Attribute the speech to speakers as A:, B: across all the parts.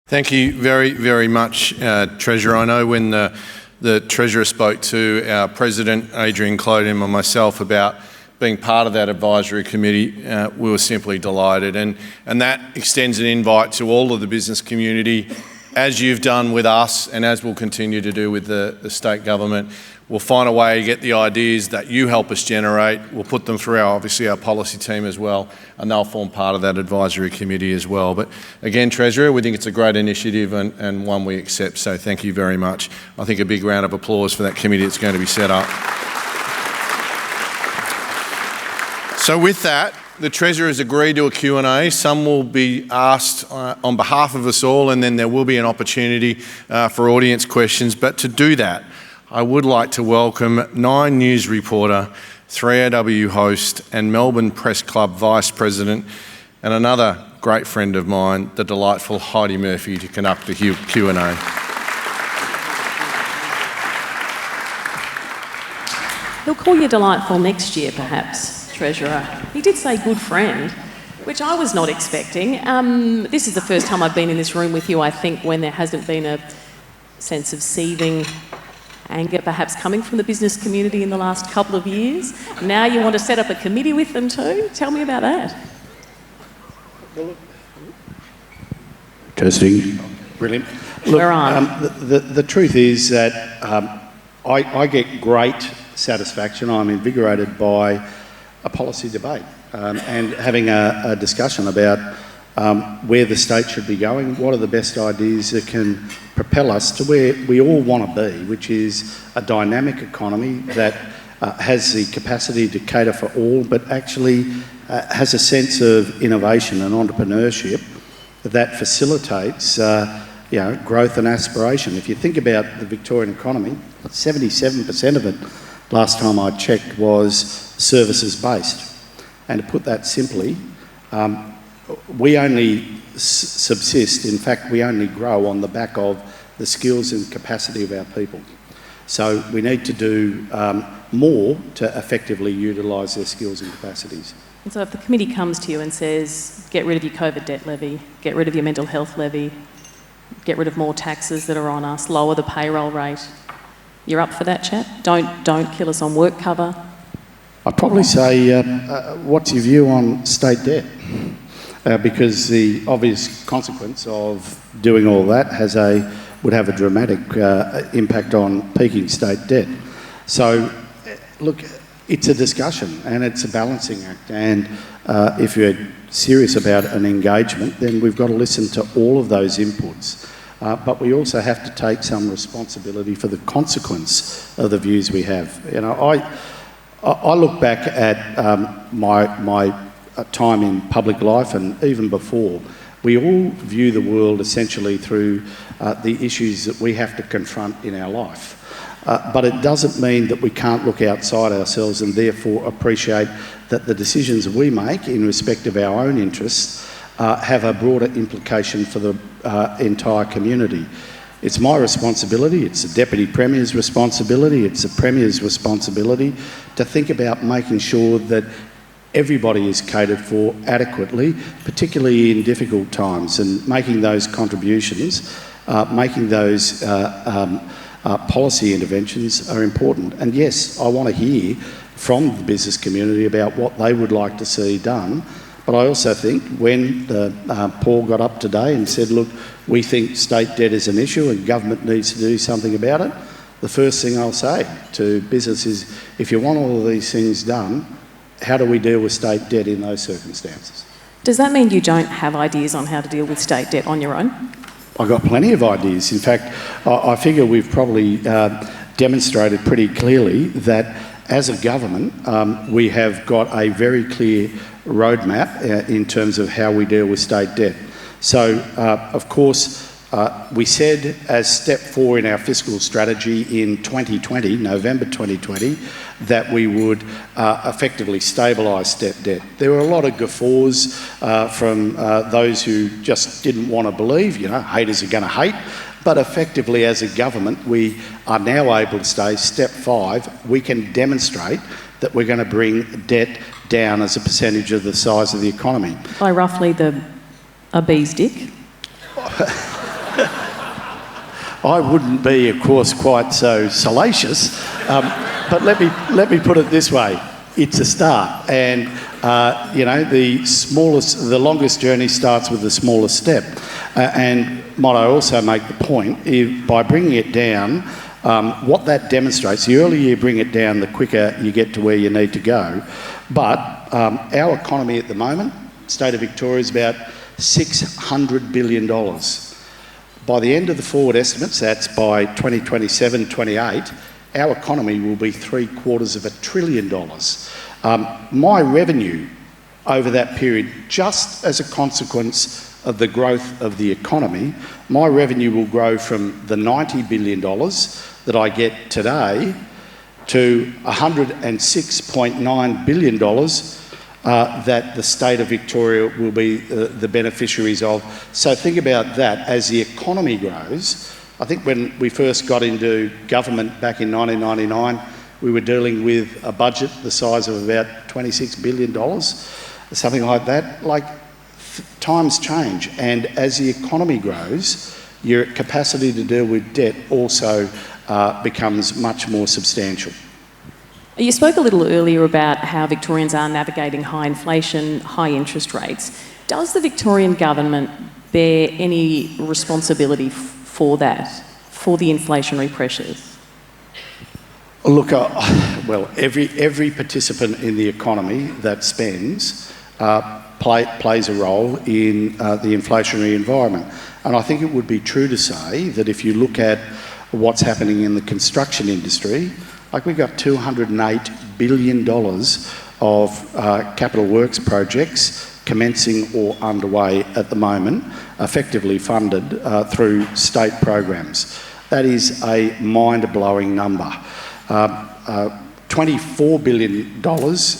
A: Thank you very, very much, Treasurer. I know when the Treasurer spoke to our President, Adrian Clodium, and myself about being part of that advisory committee, we were simply delighted. And that extends an invite to all of the business community, as you've done with us and as we'll continue to do with the state government. We'll find a way to get the ideas that you help us generate. We'll put them through obviously our policy team as well, and they'll form part of that advisory committee as well. But again, Treasurer, we think it's a great initiative and one we accept, so thank you very much. I think a big round of applause for that committee that's going to be set up. So with that, the Treasurer has agreed to a Q&A. Some will be asked on behalf of us all, and then there will be an opportunity for audience questions. But to do that, I would like to welcome Nine News reporter, 3AW host and Melbourne Press Club Vice President, and another great friend of mine, the delightful Heidi Murphy, to conduct the Q&A.
B: He'll call you delightful next year, perhaps, Treasurer. He did say good friend, which I was not expecting. This is the first time I've been in this room with you, I think, when there hasn't been a sense of seething anger perhaps coming from the business community in the last couple of years. Now you want to set up a committee with them too? Tell me about that.
C: Testing. Brilliant. Look,
B: we're on.
C: The truth is that I get great satisfaction. I'm invigorated by a policy debate and having a discussion about where the state should be going, what are the best ideas that can propel us to where we all want to be, which is a dynamic economy that has the capacity to cater for all, but actually has a sense of innovation and entrepreneurship that facilitates growth and aspiration. If you think about the Victorian economy, 77% of it, last time I checked, was services-based. And to put that simply, we only subsist, in fact, we only grow on the back of the skills and capacity of our people. So we need to do more to effectively utilise their skills and capacities.
B: And so if the committee comes to you and says, get rid of your COVID debt levy, get rid of your mental health levy, get rid of more taxes that are on us, lower the payroll rate, you're up for that chat? Don't kill us on work cover.
C: I'd probably say, what's your view on state debt? Because the obvious consequence of doing all that would have a dramatic impact on peaking state debt. So, look, it's a discussion and it's a balancing act. And if you're serious about an engagement, then we've got to listen to all of those inputs. But we also have to take some responsibility for the consequence of the views we have. You know, I look back at my time in public life, and even before, we all view the world essentially through the issues that we have to confront in our life. But it doesn't mean that we can't look outside ourselves and therefore appreciate that the decisions we make in respect of our own interests have a broader implication for the entire community. It's my responsibility, it's the Deputy Premier's responsibility, it's the Premier's responsibility to think about making sure that everybody is catered for adequately, particularly in difficult times, and making those contributions, making those policy interventions are important. And yes, I want to hear from the business community about what they would like to see done. But I also think when Paul got up today and said, look, we think state debt is an issue and government needs to do something about it, the first thing I'll say to business is, if you want all of these things done, how do we deal with state debt in those circumstances?
B: Does that mean you don't have ideas on how to deal with state debt on your own?
C: I've got plenty of ideas. In fact, I figure we've probably demonstrated pretty clearly that as a government, we have got a very clear roadmap in terms of how we deal with state debt. So, of course, we said as step 4 in our fiscal strategy in 2020, November 2020, that we would effectively stabilise state debt. There were a lot of guffaws from those who just didn't want to believe, you know, haters are going to hate. But effectively, as a government, we are now able to say, step 5, we can demonstrate that we're going to bring debt down as a percentage of the size of the economy.
B: By roughly a bee's dick?
C: I wouldn't be, of course, quite so salacious, but let me put it this way: it's a start, and you know, the longest journey starts with the smallest step. And might I also make the point, by bringing it down, what that demonstrates, the earlier you bring it down, the quicker you get to where you need to go. But our economy at the moment, state of Victoria, is about $600 billion. By the end of the forward estimates, that's by 2027-28, our economy will be $750 billion. My revenue over that period, just as a consequence of the growth of the economy, my revenue will grow from the $90 billion that I get today to $106.9 billion that the state of Victoria will be the beneficiaries of. So think about that as the economy grows. I think when we first got into government back in 1999, we were dealing with a budget the size of about $26 billion, something like that. Times change, and as the economy grows, your capacity to deal with debt also becomes much more substantial.
B: You spoke a little earlier about how Victorians are navigating high inflation, high interest rates. Does the Victorian government bear any responsibility for that, for the inflationary pressures?
C: Look, well, every participant in the economy that spends plays a role in the inflationary environment. And I think it would be true to say that if you look at what's happening in the construction industry, we've got $208 billion of capital works projects commencing or underway at the moment, effectively funded through state programs. That is a mind-blowing number. $24 billion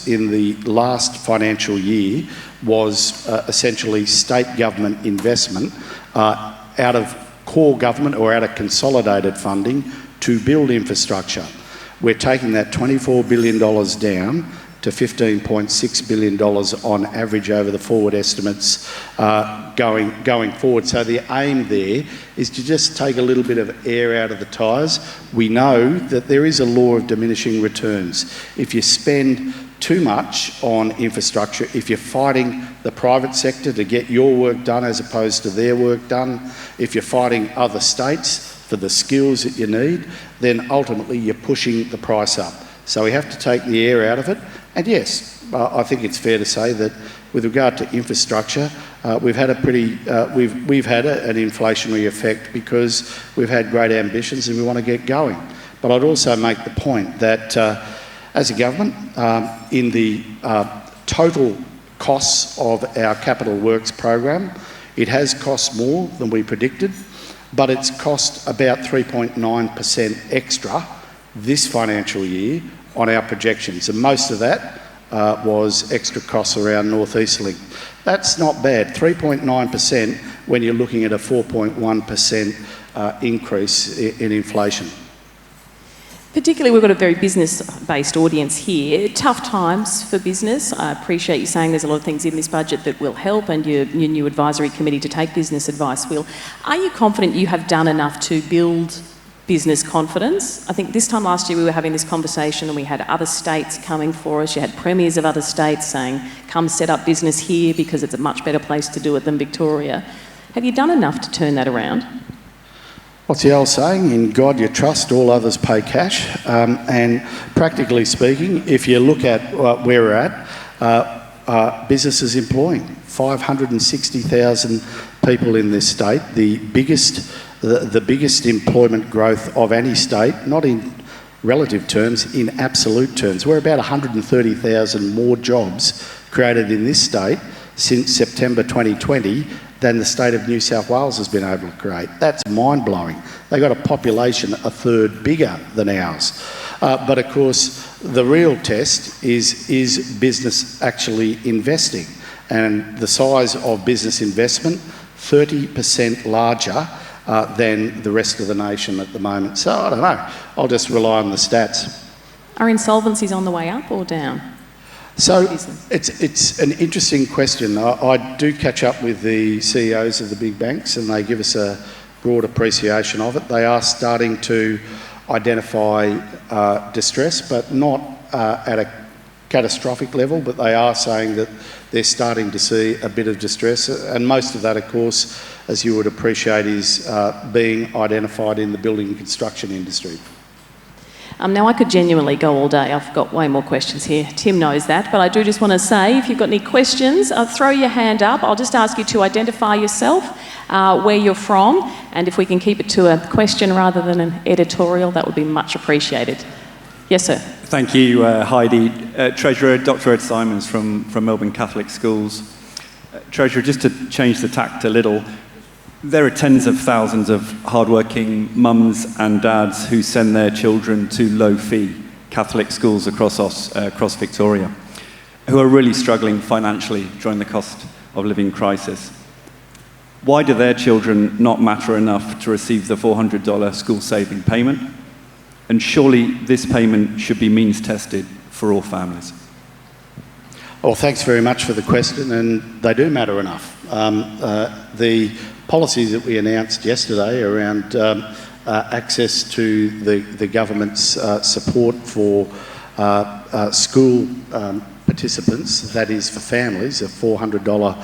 C: in the last financial year was essentially state government investment out of core government or out of consolidated funding to build infrastructure. We're taking that $24 billion down to $15.6 billion on average over the forward estimates going forward. So the aim there is to just take a little bit of air out of the tyres. We know that there is a law of diminishing returns. If you spend too much on infrastructure, if you're fighting the private sector to get your work done as opposed to their work done, if you're fighting other states for the skills that you need, then ultimately you're pushing the price up. So we have to take the air out of it. And yes, I think it's fair to say that with regard to infrastructure, we've had an inflationary effect because we've had great ambitions and we want to get going. But I'd also make the point that as a government, in the total costs of our capital works program, it has cost more than we predicted, but it's cost about 3.9% extra this financial year on our projections, and most of that was extra costs around North East Link. That's not bad, 3.9% when you're looking at a 4.1% increase in inflation.
B: Particularly, we've got a very business-based audience here. Tough times for business. I appreciate you saying there's a lot of things in this budget that will help, and your new advisory committee to take business advice will. Are you confident you have done enough to build business confidence? I think this time last year we were having this conversation and we had other states coming for us. You had premiers of other states saying, come set up business here because it's a much better place to do it than Victoria. Have you done enough to turn that around?
C: What's the old saying? In God you trust, all others pay cash. And practically speaking, if you look at where we're at, businesses employing 560,000 people in this state, the biggest employment growth of any state, not in relative terms, in absolute terms. We're about 130,000 more jobs created in this state since September 2020 than the state of New South Wales has been able to create. That's mind-blowing. They've got a population a third bigger than ours. But of course, the real test is business actually investing? And the size of business investment, 30% larger than the rest of the nation at the moment. So I don't know, I'll just rely on the stats.
B: Are insolvencies on the way up or down?
C: So it's an interesting question. I do catch up with the CEOs of the big banks and they give us a broad appreciation of it. They are starting to identify distress, but not at a catastrophic level, but they are saying that they're starting to see a bit of distress, and most of that, of course, as you would appreciate, is being identified in the building and construction industry.
B: Now, I could genuinely go all day. I've got way more questions here. Tim knows that, but I do just want to say, if you've got any questions, throw your hand up. I'll just ask you to identify yourself, where you're from, and if we can keep it to a question rather than an editorial, that would be much appreciated. Yes, sir.
D: Thank you, Heidi. Treasurer, Dr. Ed Simons from Melbourne Catholic Schools. Treasurer, just to change the tact a little, there are tens of thousands of hardworking mums and dads who send their children to low-fee Catholic schools across Victoria, who are really struggling financially during the cost of living crisis. Why do their children not matter enough to receive the $400 school saving payment? And surely this payment should be means tested for all families.
C: Well, thanks very much for the question, and they do matter enough. The policies that we announced yesterday around access to the government's support for school participants, that is for families, a $400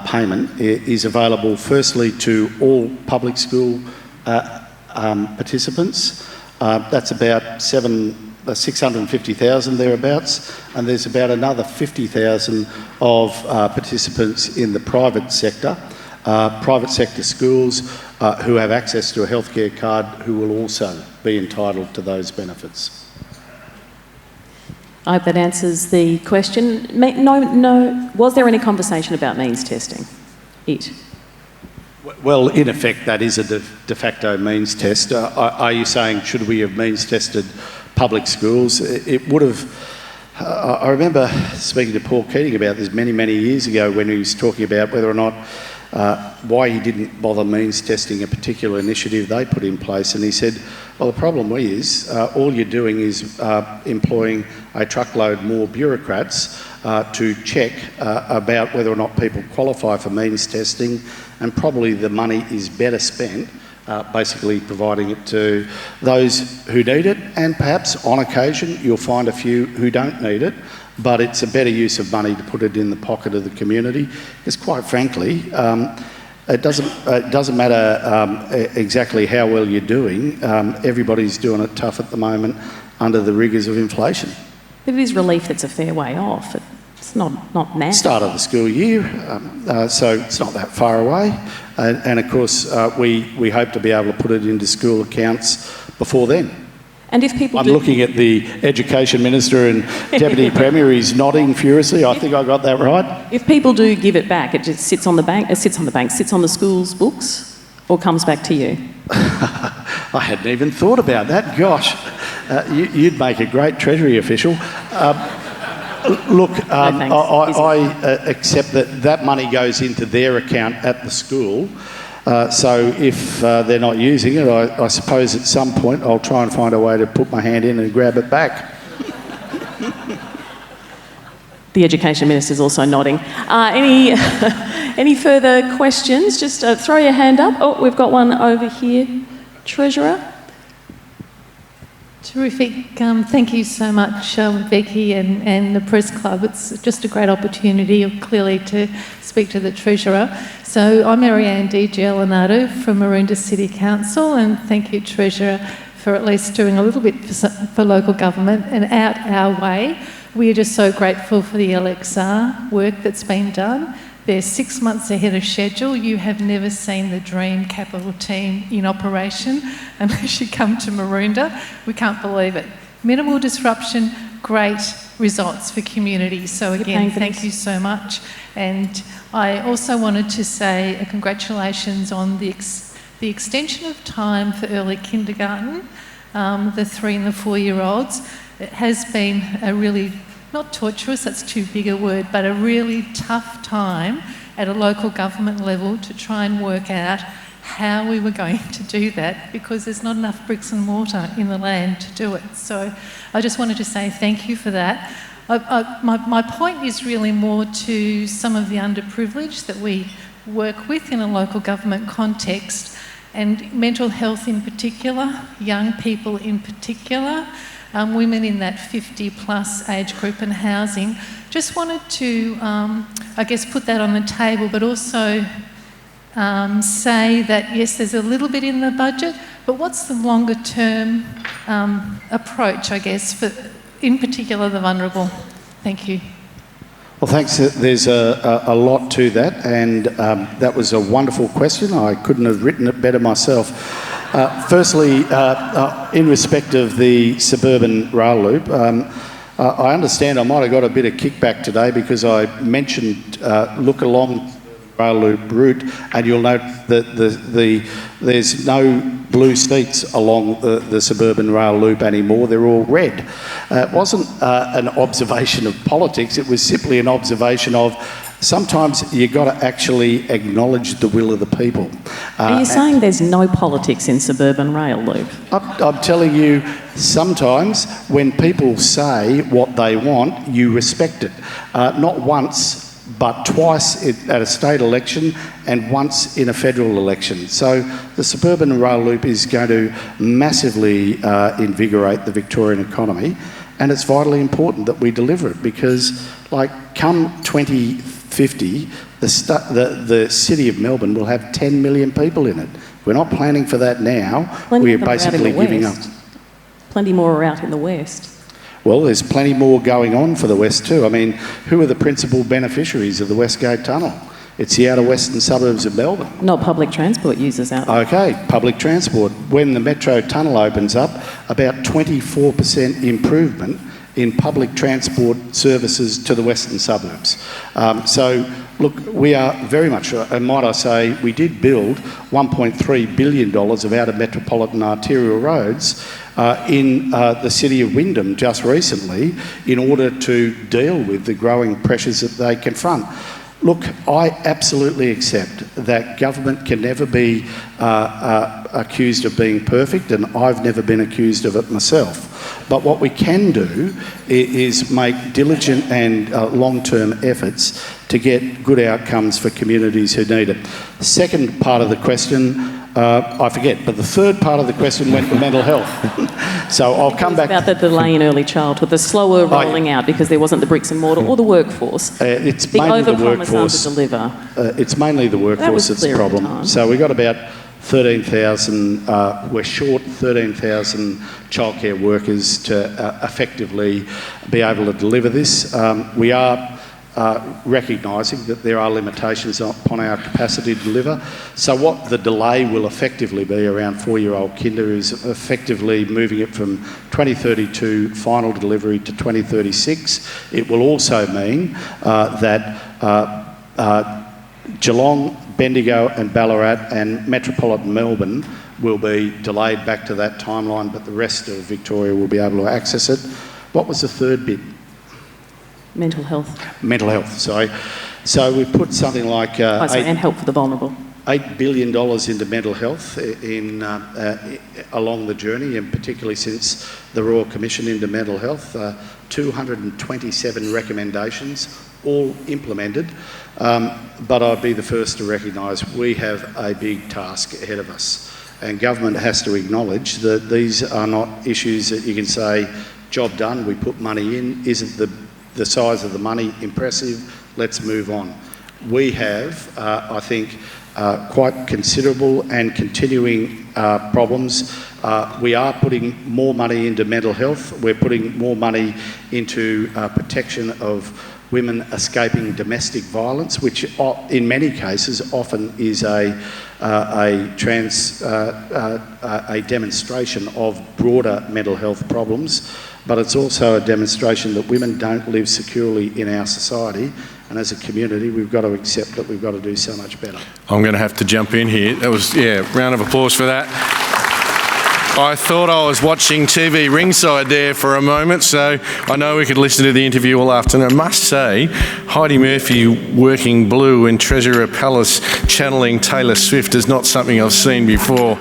C: payment, is available firstly to all public school participants. That's about 650,000 thereabouts, and there's about another 50,000 of participants in the private sector schools who have access to a healthcare card, who will also be entitled to those benefits.
B: I hope that answers the question. No. Was there any conversation about means testing it?
C: Well, in effect, that is a de facto means test. Are you saying, should we have means tested public schools? It would have... I remember speaking to Paul Keating about this many, many years ago when he was talking about whether or not why he didn't bother means testing a particular initiative they put in place, and he said, well, the problem is all you're doing is employing a truckload more bureaucrats to check about whether or not people qualify for means testing, and probably the money is better spent basically providing it to those who need it, and perhaps on occasion you'll find a few who don't need it, but it's a better use of money to put it in the pocket of the community, because quite frankly it doesn't matter exactly how well you're doing. Everybody's doing it tough at the moment under the rigours of inflation.
B: But it is relief that's a fair way off. It's not now.
C: Start of the school year, so it's not that far away. And of course, we hope to be able to put it into school accounts before then.
B: And if people
C: I'm looking at the Education Minister and Deputy Premier. He's nodding furiously. I think I got that right.
B: If people do give it back, it just sits on the bank. It sits on the bank, sits on the school's books, or comes back to you.
C: I hadn't even thought about that. Gosh, you'd make a great Treasury official. Look, I accept that money goes into their account at the school. So if they're not using it, I suppose at some point I'll try and find a way to put my hand in and grab it back.
B: The Education Minister's also nodding. Any further questions? Just throw your hand up. Oh, we've got one over here. Treasurer?
E: Terrific. Thank you so much, Becky and the Press Club. It's just a great opportunity, clearly, to speak to the Treasurer. So I'm Marianne Di Giolinato from Maroondah City Council, and thank you, Treasurer, for at least doing a little bit for local government and out our way. We are just so grateful for the LXR work that's been done. They're 6 months ahead of schedule. You have never seen the Dream Capital team in operation unless you come to Maroondah. We can't believe it. Minimal disruption, great results for communities. So again, thank you so much. And I also wanted to say congratulations on the extension of time for early kindergarten, the 3 and the 4-year-olds. It has been a really, not torturous, that's too big a word, but a really tough time at a local government level to try and work out how we were going to do that, because there's not enough bricks and mortar in the land to do it. So I just wanted to say thank you for that. My point is really more to some of the underprivileged that we work with in a local government context, and mental health in particular, young people in particular, women in that 50 plus age group and housing. Just wanted to, I guess, put that on the table, but also say that, yes, there's a little bit in the budget, but what's the longer term approach, I guess, for, in particular, the vulnerable? Thank you.
C: Well, thanks. There's a lot to that, and that was a wonderful question. I couldn't have written it better myself. Firstly, in respect of the suburban rail loop, I understand I might have got a bit of kickback today because I mentioned look along the rail loop route, and you'll note that there's no blue seats along the suburban rail loop anymore. They're all red. It wasn't an observation of politics. It was simply an observation of sometimes you've got to actually acknowledge the will of the people.
B: Are you saying there's no politics in suburban rail loop?
C: I'm telling you, sometimes when people say what they want, you respect it. Not once, but twice at a state election and once in a federal election. So the suburban rail loop is going to massively invigorate the Victorian economy, and it's vitally important that we deliver it because, like, come 2050, the city of Melbourne will have 10 million people in it. We're not planning for that now. We're basically giving up.
B: Plenty more are out in the west.
C: Well, there's plenty more going on for the West too. I mean, who are the principal beneficiaries of the West Gate Tunnel? It's the outer western suburbs of Melbourne.
B: Not public transport users out there.
C: Okay, public transport. When the Metro Tunnel opens up, about 24% improvement in public transport services to the western suburbs. So, look, we are very much, and might I say, we did build $1.3 billion of outer metropolitan arterial roads in the city of Wyndham just recently in order to deal with the growing pressures that they confront. Look, I absolutely accept that government can never be accused of being perfect, and I've never been accused of it myself. But what we can do is make diligent and long-term efforts to get good outcomes for communities who need it. The second part of the question, I forget, but the third part of the question went to mental health. So I'll come back.
B: About the delay in early childhood, the slower rolling out because there wasn't the bricks and mortar or the workforce.
C: It's
B: the
C: mainly the
B: workforce.
C: workforce. It's mainly the workforce that's the problem. So we've got about 13,000, we're short 13,000 childcare workers to effectively be able to deliver this. We are recognising that there are limitations upon our capacity to deliver. So what the delay will effectively be around 4-year-old kinder is effectively moving it from 2032 final delivery to 2036. It will also mean that Geelong, Bendigo and Ballarat and metropolitan Melbourne will be delayed back to that timeline, but the rest of Victoria will be able to access it. What was the third bit?
B: Mental health.
C: Mental health, sorry. So we put something like
B: and help for the vulnerable.
C: $8 billion into mental health along the journey, and particularly since the Royal Commission into mental health. 227 recommendations, all implemented. But I'd be the first to recognise we have a big task ahead of us. And government has to acknowledge that these are not issues that you can say, job done, we put money in, isn't the size of the money impressive, let's move on. We have, I think, quite considerable and continuing problems. We are putting more money into mental health. We're putting more money into protection of women escaping domestic violence, which in many cases often is a demonstration of broader mental health problems. But it's also a demonstration that women don't live securely in our society, and as a community we've got to accept that we've got to do so much better.
A: I'm going to have to jump in here. That was, round of applause for that. I thought I was watching TV ringside there for a moment, so I know we could listen to the interview all afternoon. I must say, Heidi Murphy working blue and Treasurer Pallas channeling Taylor Swift is not something I've seen before.